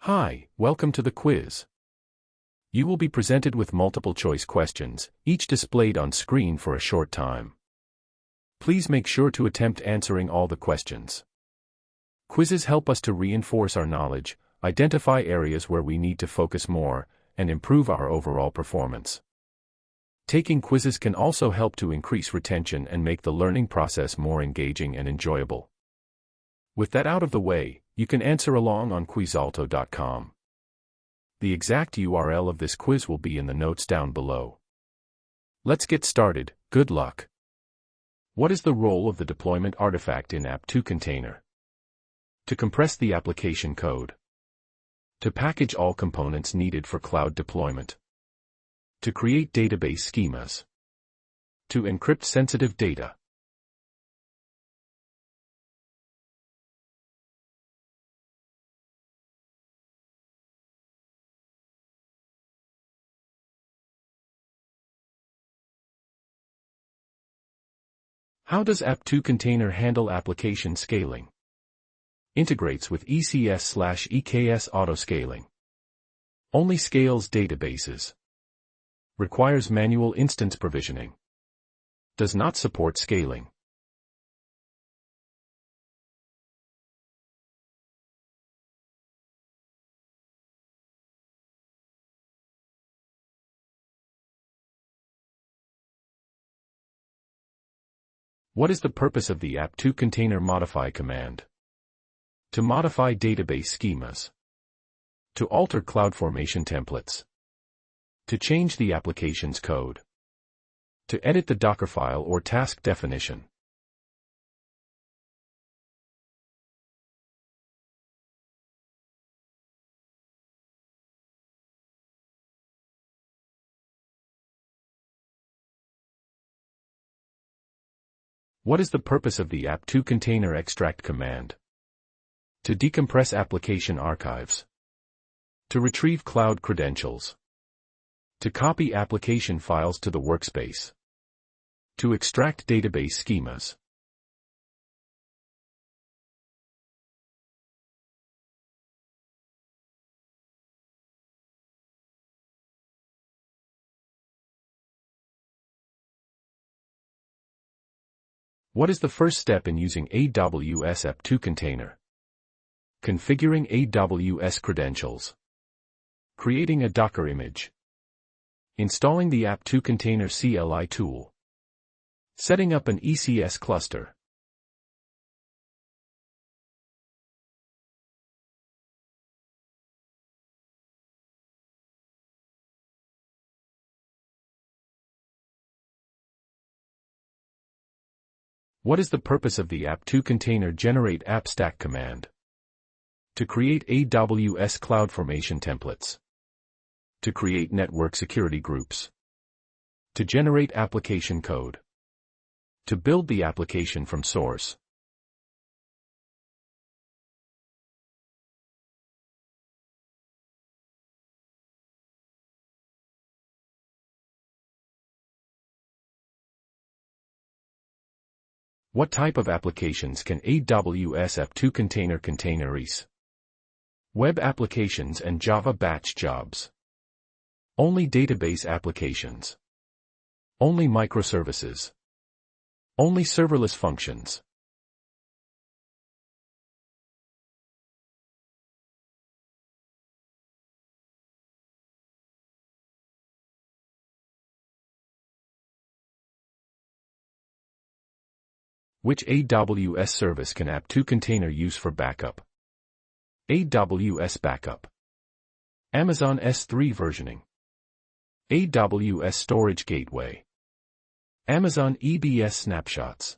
Hi, welcome to the quiz. You will be presented with multiple choice questions, each displayed on screen for a short time. Please make sure to attempt answering all the questions. Quizzes help us to reinforce our knowledge, identify areas where we need to focus more, and improve our overall performance. Taking quizzes can also help to increase retention and make the learning process more engaging and enjoyable. With that out of the way, you can answer along on quizalto.com. The exact URL of this quiz will be in the notes down below. Let's get started. Good luck. What is the role of the deployment artifact in App2Container? To compress the application code. To package all components needed for cloud deployment. To create database schemas. To encrypt sensitive data. How does App2Container handle application scaling? Integrates with ECS/EKS autoscaling. Only scales databases. Requires manual instance provisioning. Does not support scaling. What is the purpose of the App2Container modify command? To modify database schemas. To alter CloudFormation templates. To change the application's code. To edit the Docker file or task definition. What is the purpose of the App2Container extract command? To decompress application archives. To retrieve cloud credentials. To copy application files to the workspace. To extract database schemas. What is the first step in using AWS App2Container? Configuring AWS credentials. Creating a Docker image. Installing the App2Container CLI tool. Setting up an ECS cluster. What is the purpose of the App2Container generate app stack command? To create AWS CloudFormation templates. To create network security groups. To generate application code. To build the application from source. What type of applications can AWS App2Container containerize? Web applications and Java batch jobs. Only database applications. Only microservices. Only serverless functions. Which AWS service can App2Container use for backup? AWS Backup. Amazon S3 versioning. AWS Storage Gateway. Amazon EBS Snapshots.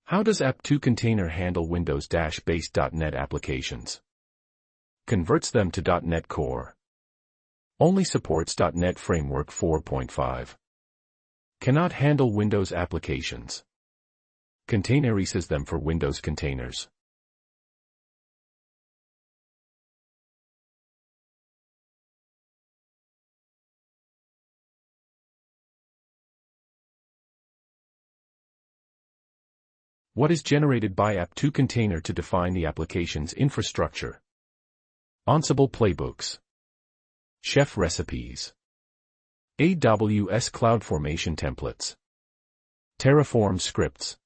How does App2Container handle Windows-based .NET applications? Converts them to .NET Core. Only supports .NET Framework 4.5. Cannot handle Windows applications. Containerizes them for Windows containers. What is generated by App2Container to define the application's infrastructure? Ansible playbooks. Chef recipes. AWS CloudFormation templates. Terraform scripts.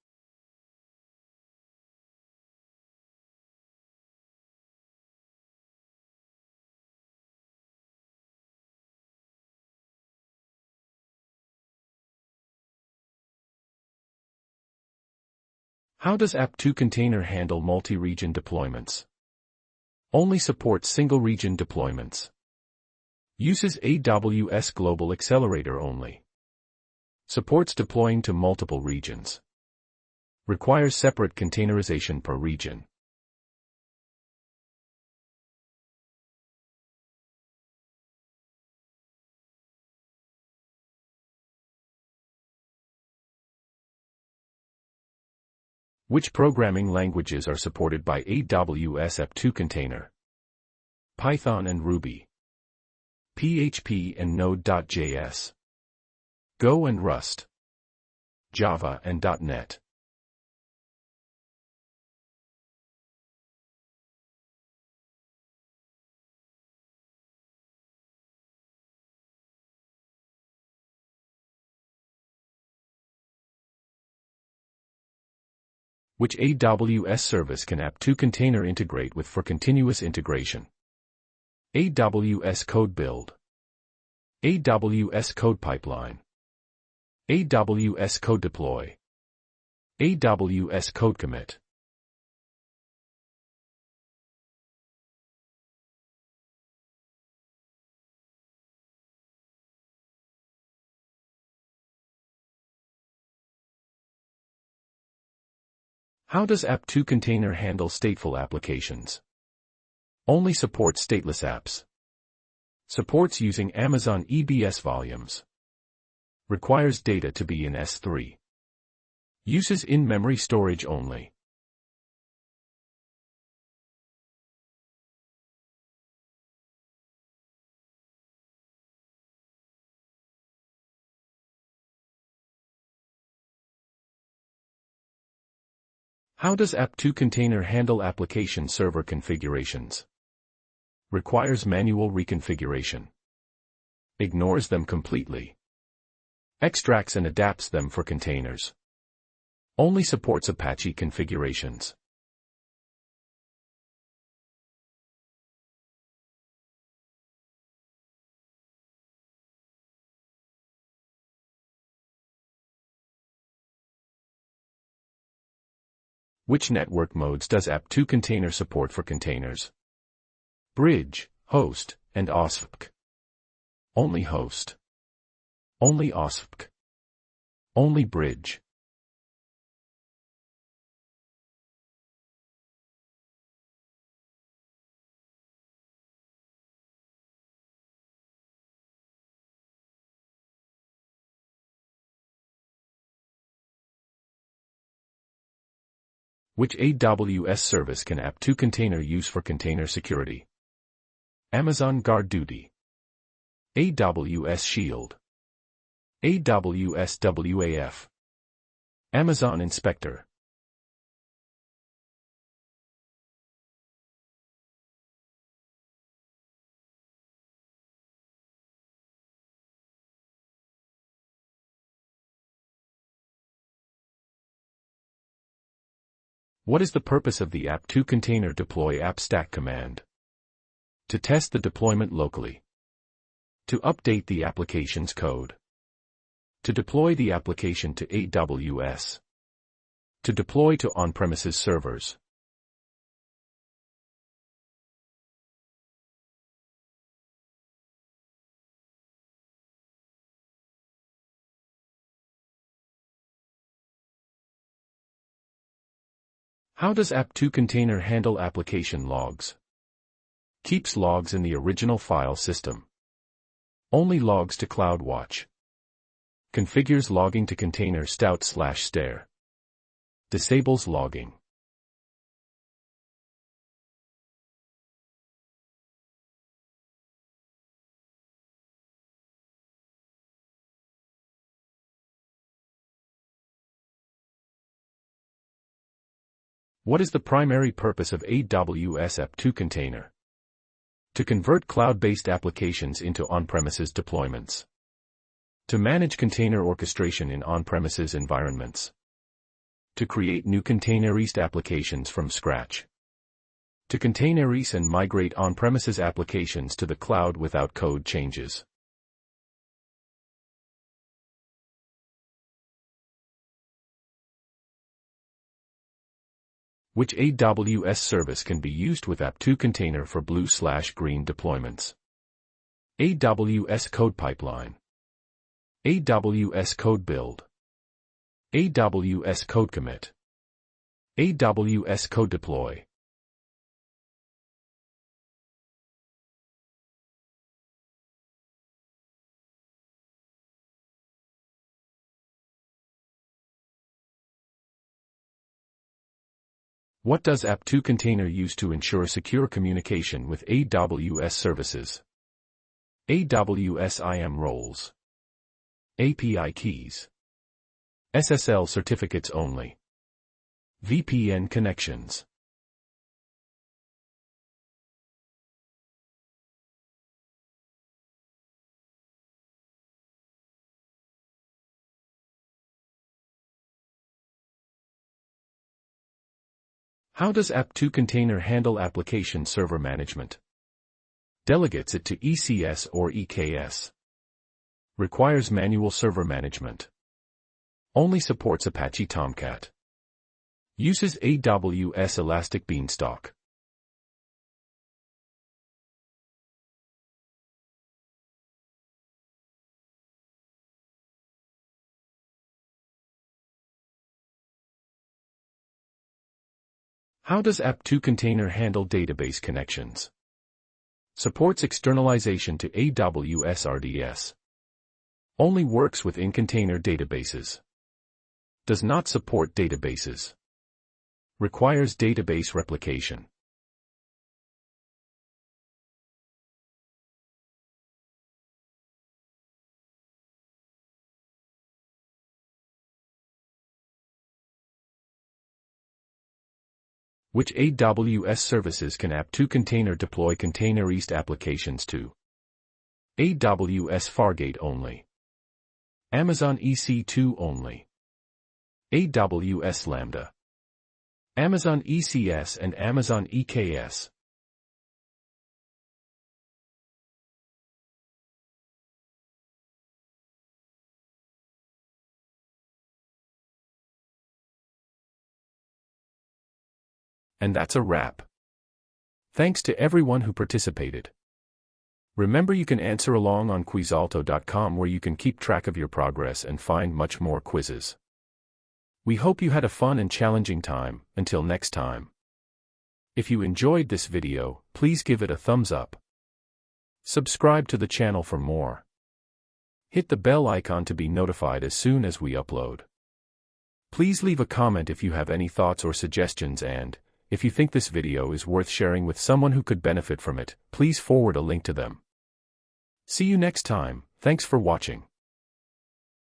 How does App2Container handle multi-region deployments? Only supports single-region deployments. Uses AWS Global Accelerator only. Supports deploying to multiple regions. Requires separate containerization per region. Which programming languages are supported by AWS App2Container? Python and Ruby. PHP and Node.js. Go and Rust. Java and .NET. Which AWS service can App2Container integrate with for continuous integration? AWS Code Build. AWS Code Pipeline. AWS Code Deploy. AWS Code Commit. How does App2Container handle stateful applications? Only supports stateless apps. Supports using Amazon EBS volumes. Requires data to be in S3. Uses in-memory storage only. How does App2Container handle application server configurations? Requires manual reconfiguration. Ignores them completely. Extracts and adapts them for containers. Only supports Apache configurations. Which network modes does App2Container support for containers? Bridge, Host, and OSPF. Only Host. Only OSPF. Only Bridge. Which AWS service can App2Container use for container security? Amazon Guard Duty. AWS Shield. AWS WAF. Amazon Inspector. What is the purpose of the App2Container deploy app stack command? To test the deployment locally. To update the application's code. To deploy the application to AWS. To deploy to on-premises servers. How does App2Container handle application logs? Keeps logs in the original file system. Only logs to CloudWatch. Configures logging to container stout/stare. Disables logging. What is the primary purpose of AWS App2Container? To convert cloud-based applications into on-premises deployments. To manage container orchestration in on-premises environments. To create new containerized applications from scratch. To containerize and migrate on-premises applications to the cloud without code changes. Which AWS service can be used with App2Container for blue/green deployments? AWS Code Pipeline, AWS Code Build, AWS Code Commit, AWS Code Deploy. What does App2Container use to ensure secure communication with AWS services? AWS IAM roles, API keys, SSL certificates only, VPN connections. How does App2Container handle application server management? Delegates it to ECS or EKS. Requires manual server management. Only supports Apache Tomcat. Uses AWS Elastic Beanstalk. How does App2Container handle database connections? Supports externalization to AWS RDS. Only works with in-container databases. Does not support databases. Requires database replication. Which AWS services can App2Container deploy containerized applications to? AWS Fargate only. Amazon EC2 only. AWS Lambda. Amazon ECS and Amazon EKS. And that's a wrap. Thanks to everyone who participated. Remember, you can answer along on quizalto.com, where you can keep track of your progress and find much more quizzes. We hope you had a fun and challenging time. Until next time. If you enjoyed this video, please give it a thumbs up. Subscribe to the channel for more. Hit the bell icon to be notified as soon as we upload. Please leave a comment if you have any thoughts or suggestions, and if you think this video is worth sharing with someone who could benefit from it, please forward a link to them. See you next time. Thanks for watching.